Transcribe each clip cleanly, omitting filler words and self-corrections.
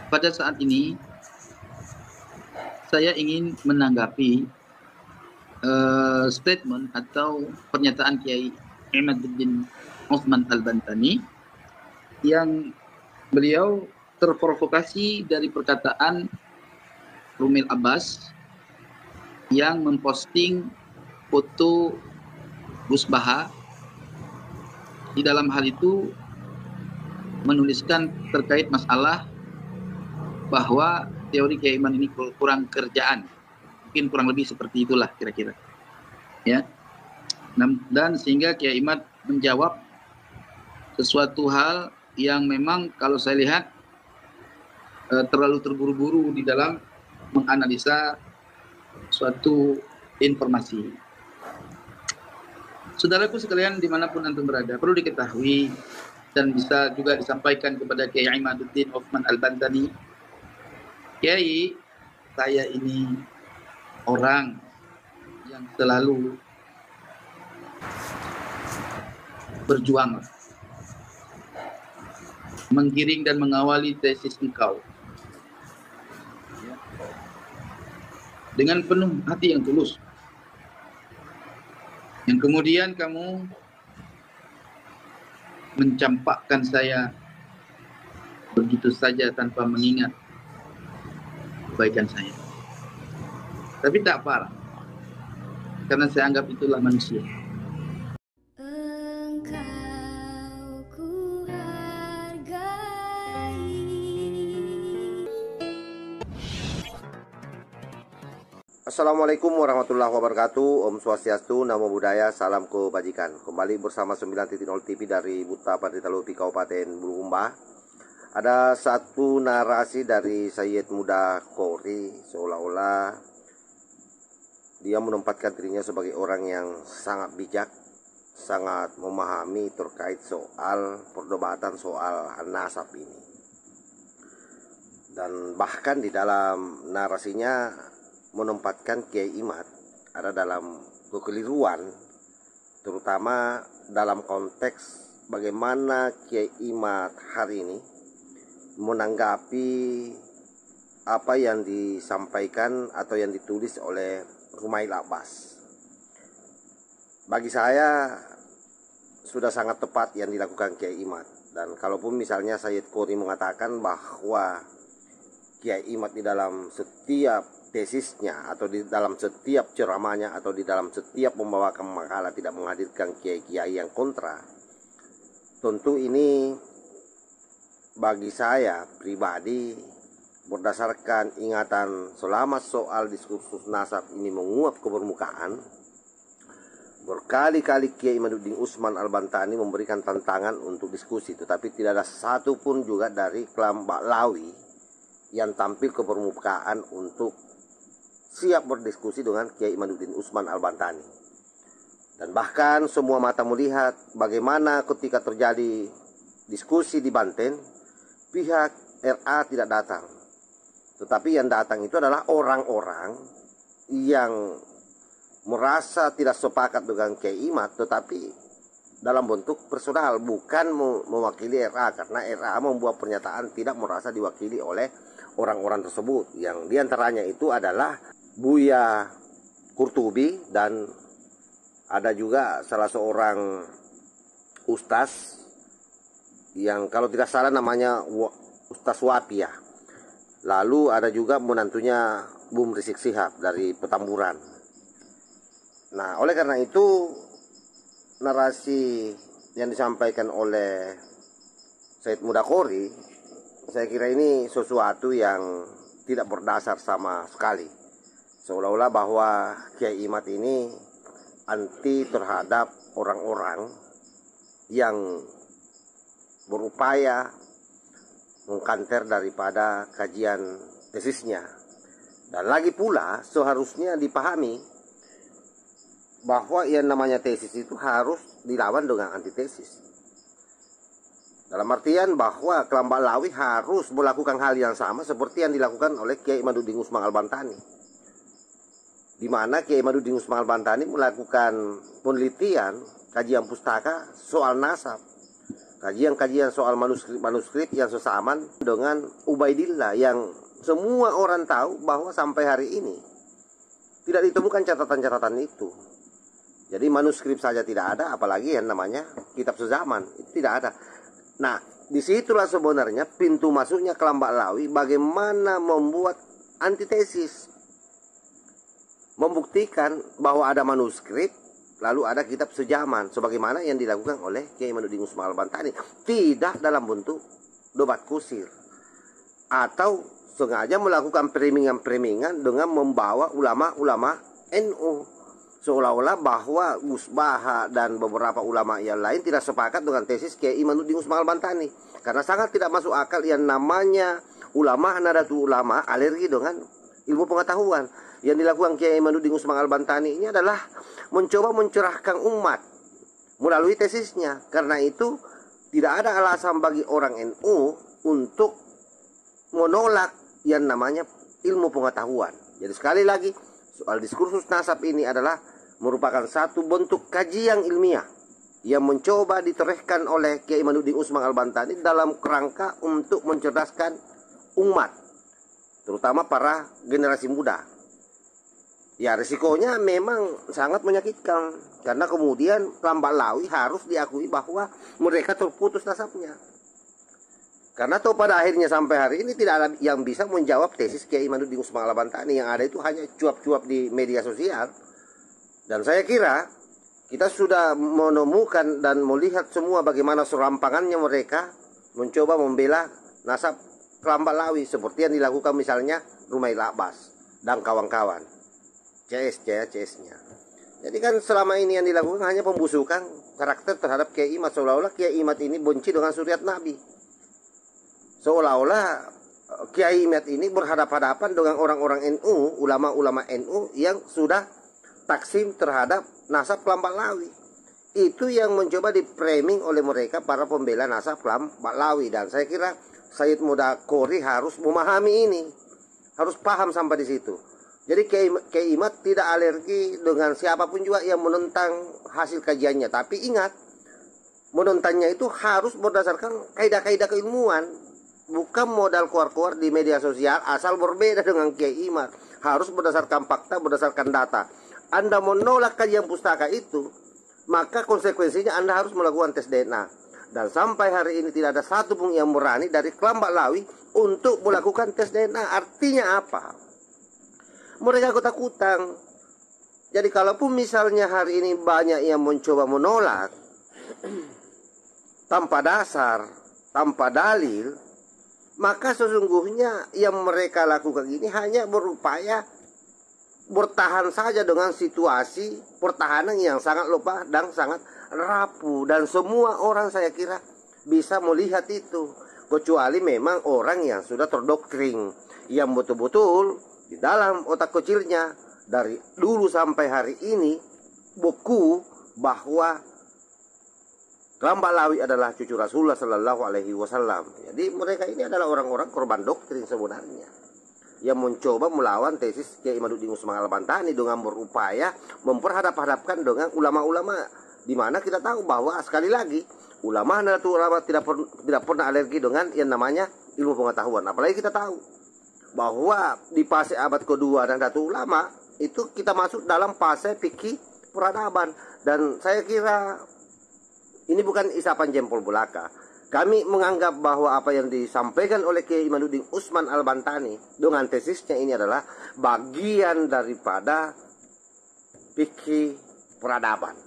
pada saat ini saya ingin menanggapi statement atau pernyataan Kiai Imaduddin Utsman Al-Bantani yang beliau terprovokasi dari perkataan Rumil Abbas yang memposting foto Gus Baha. Di dalam hal itu menuliskan terkait masalah bahwa teori Kiai Iman ini kurang kerjaan. Mungkin kurang lebih seperti itulah kira-kira. Ya. Dan sehingga Kiai Imad menjawab sesuatu hal yang memang kalau saya lihat terlalu terburu-buru di dalam menganalisa suatu informasi. Saudaraku sekalian dimanapun antum berada, perlu diketahui dan bisa juga disampaikan kepada Kiai Imaduddin Utsman Al-Bantani. Kiai, saya ini orang yang selalu berjuang menggiring dan mengawali tesis engkau dengan penuh hati yang tulus, yang kemudian kamu mencampakkan saya begitu saja tanpa mengingat kebaikan saya. Tapi tak apa, karena saya anggap itulah manusia. Assalamualaikum warahmatullahi wabarakatuh. Om Swastiastu, Namo Buddhaya, salam kebajikan. Kembali bersama 9.0 TV dari Buta Pandita Lupi Kabupaten Bulukumba. Ada satu narasi dari Sayyid Muda Qori, seolah-olah dia menempatkan dirinya sebagai orang yang sangat bijak, sangat memahami terkait soal perdebatan soal nasab ini. Dan bahkan di dalam narasinya menempatkan Kiai Imad ada dalam kekeliruan, terutama dalam konteks bagaimana Kiai Imad hari ini menanggapi apa yang disampaikan atau yang ditulis oleh Rumil Abbas. Bagi saya sudah sangat tepat yang dilakukan Kiai Imad. Dan kalaupun misalnya Sayyid Qori mengatakan bahwa Kiai Imad di dalam setiap tesisnya atau di dalam setiap ceramahnya atau di dalam setiap membawakan makalah tidak menghadirkan kiai-kiai yang kontra, tentu ini bagi saya pribadi berdasarkan ingatan selama soal diskursus nasab ini menguap ke permukaan, berkali-kali Kiai Imaduddin Utsman Al-Bantani memberikan tantangan untuk diskusi, tetapi tidak ada satu pun juga dari kelompok Baklawi yang tampil ke permukaan untuk siap berdiskusi dengan Kiai Imaduddin Utsman Al-Bantani. Dan bahkan semua mata melihat bagaimana ketika terjadi diskusi di Banten, pihak RA tidak datang. Tetapi yang datang itu adalah orang-orang yang merasa tidak sepakat dengan Kiai Imad, tetapi dalam bentuk personal, bukan mewakili RA, karena RA membuat pernyataan tidak merasa diwakili oleh orang-orang tersebut, yang diantaranya itu adalah Buya Qurtubi dan ada juga salah seorang ustaz yang kalau tidak salah namanya Ustaz Wapia. Lalu ada juga menantunya Bung Rizik Sihab dari Petamburan. Nah, oleh karena itu narasi yang disampaikan oleh Sayyid Muda Qori, saya kira ini sesuatu yang tidak berdasar sama sekali. Seolah-olah bahwa Kiai Imad ini anti terhadap orang-orang yang berupaya mengkanter daripada kajian tesisnya. Dan lagi pula seharusnya dipahami bahwa yang namanya tesis itu harus dilawan dengan antitesis. Dalam artian bahwa kelompok Baklawi harus melakukan hal yang sama seperti yang dilakukan oleh Kiai Imaduddin Utsman Al-Bantani, di mana Kiai Imaduddin Utsman Al-Bantani melakukan penelitian kajian pustaka soal nasab. kajian-kajian soal manuskrip yang sesaman dengan Ubaidillah yang semua orang tahu bahwa sampai hari ini tidak ditemukan catatan-catatan itu. Jadi manuskrip saja tidak ada, apalagi yang namanya kitab sezaman, itu tidak ada. Nah, disitulah sebenarnya pintu masuknya Kelambak Lawi bagaimana membuat antitesis, membuktikan bahwa ada manuskrip, lalu ada kitab sejaman, sebagaimana yang dilakukan oleh Kiai Imaduddin Usman Al-Bantani. Tidak dalam bentuk debat kusir, atau sengaja melakukan perimingan-perimingan dengan membawa ulama-ulama NU. Seolah-olah bahwa Gus Baha dan beberapa ulama yang lain tidak sepakat dengan tesis Kiai Imaduddin Usman Al-Bantani. Karena sangat tidak masuk akal yang namanya ulama Nahdlatul Ulama alergi dengan ilmu pengetahuan. Yang dilakukan Kiai Imaduddin Usman Al-Bantani ini adalah mencoba mencerahkan umat melalui tesisnya. Karena itu tidak ada alasan bagi orang NU untuk menolak yang namanya ilmu pengetahuan. Jadi sekali lagi, soal diskursus nasab ini adalah merupakan satu bentuk kajian ilmiah yang mencoba diteruskan oleh Kiai Imaduddin Usman Al-Bantani dalam kerangka untuk mencerdaskan umat, terutama para generasi muda. Ya, risikonya memang sangat menyakitkan, karena kemudian Kelambak Lawi harus diakui bahwa mereka terputus nasabnya. Karena toh pada akhirnya sampai hari ini tidak ada yang bisa menjawab tesis Kiai Imaduddin Usman Al-Bantani. Yang ada itu hanya cuap-cuap di media sosial. Dan saya kira kita sudah menemukan dan melihat semua bagaimana serampangannya mereka mencoba membela nasab Kelambak Lawi, seperti yang dilakukan misalnya Rumail Abbas dan kawan-kawan CS-nya. Jadi kan selama ini yang dilakukan hanya pembusukan karakter terhadap Kiai Imad, seolah-olah Kiai Imad ini benci dengan suriat Nabi. Seolah-olah Kiai Imad ini berhadapan-hadapan dengan orang-orang NU, ulama-ulama NU yang sudah taksim terhadap nasab Kelambak Lawi. Itu yang mencoba di-framing oleh mereka para pembela nasab Kelambak Lawi. Dan saya kira Sayyid Mudakori harus memahami ini, harus paham sampai di situ. Jadi Kiai Imad tidak alergi dengan siapapun juga yang menentang hasil kajiannya. Tapi ingat, menentangnya itu harus berdasarkan kaidah-kaidah keilmuan, bukan modal keluar-keluar di media sosial asal berbeda dengan Kiai Imad. Harus berdasarkan fakta, berdasarkan data. Anda menolak kajian pustaka itu, maka konsekuensinya Anda harus melakukan tes DNA. Dan sampai hari ini tidak ada satu pun yang berani dari Kelambak Lawi untuk melakukan tes DNA. Artinya apa? Mereka ketakutan. Jadi kalaupun misalnya hari ini banyak yang mencoba menolak tanpa dasar, tanpa dalil, maka sesungguhnya yang mereka lakukan ini hanya berupaya bertahan saja dengan situasi pertahanan yang sangat lemah dan sangat rapuh. Dan semua orang saya kira bisa melihat itu, kecuali memang orang yang sudah terdoktrin, yang betul-betul di dalam otak kecilnya dari dulu sampai hari ini buku bahwa Kelambak Lawi adalah cucu Rasulullah Sallallahu Alaihi Wasallam. Jadi mereka ini adalah orang-orang korban doktrin sebenarnya, yang mencoba melawan tesis Kiai Imaduddin Usman Al-Bantani dengan berupaya memperhadap-hadapkan dengan ulama-ulama, di mana kita tahu bahwa sekali lagi ulama Nahdlatul Ulama tidak pernah alergi dengan yang namanya ilmu pengetahuan. Apalagi kita tahu bahwa di fase abad kedua Nahdlatul Ulama itu kita masuk dalam fase fikih peradaban. Dan saya kira ini bukan isapan jempol belaka. Kami menganggap bahwa apa yang disampaikan oleh Kiai Imaduddin Usman Al-Bantani dengan tesisnya ini adalah bagian daripada fikih peradaban.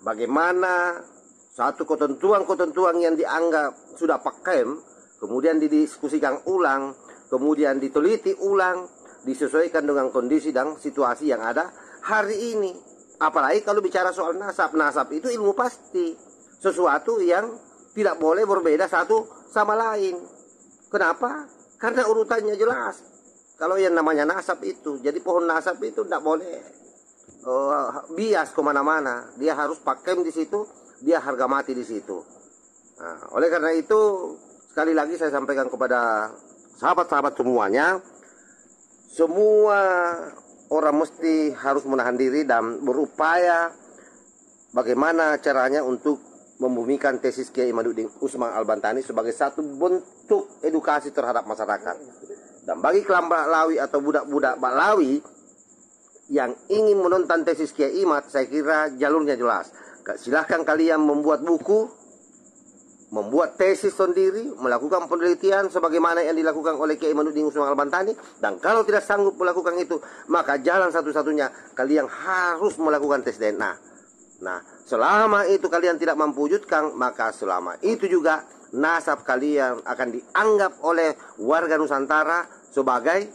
Bagaimana satu ketentuan-ketentuan yang dianggap sudah pakem kemudian didiskusikan ulang, kemudian diteliti ulang, disesuaikan dengan kondisi dan situasi yang ada hari ini. Apalagi kalau bicara soal nasab. Nasab itu ilmu pasti, sesuatu yang tidak boleh berbeda satu sama lain. Kenapa? Karena urutannya jelas. Kalau yang namanya nasab itu, jadi pohon nasab itu tidak boleh bias kemana-mana. Dia harus pakem di situ, dia harga mati di situ. Nah, oleh karena itu, sekali lagi saya sampaikan kepada sahabat-sahabat semuanya, semua orang mesti harus menahan diri dan berupaya bagaimana caranya untuk membumikan tesis Kiai Imaduddin Usman Al-Bantani sebagai satu bentuk edukasi terhadap masyarakat. Dan bagi klan Baklawi atau budak-budak Baklawi yang ingin menonton tesis Kiai Imad, saya kira jalurnya jelas. Silahkan kalian membuat buku, membuat tesis sendiri, melakukan penelitian sebagaimana yang dilakukan oleh Kiai Imaduddin Usman Al-Bantani. Dan kalau tidak sanggup melakukan itu, maka jalan satu-satunya kalian harus melakukan tes DNA. Nah, selama itu kalian tidak mampu wujudkan, maka selama itu juga nasab kalian akan dianggap oleh warga Nusantara sebagai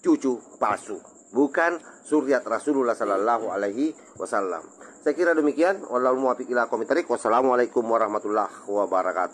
cucu palsu, bukan suriat Rasulullah Sallallahu Alaihi Wasallam. Saya kira demikian. Wallahul muwaffiq ila aqwamit thoriq. Wassalamualaikum warahmatullahi wabarakatuh.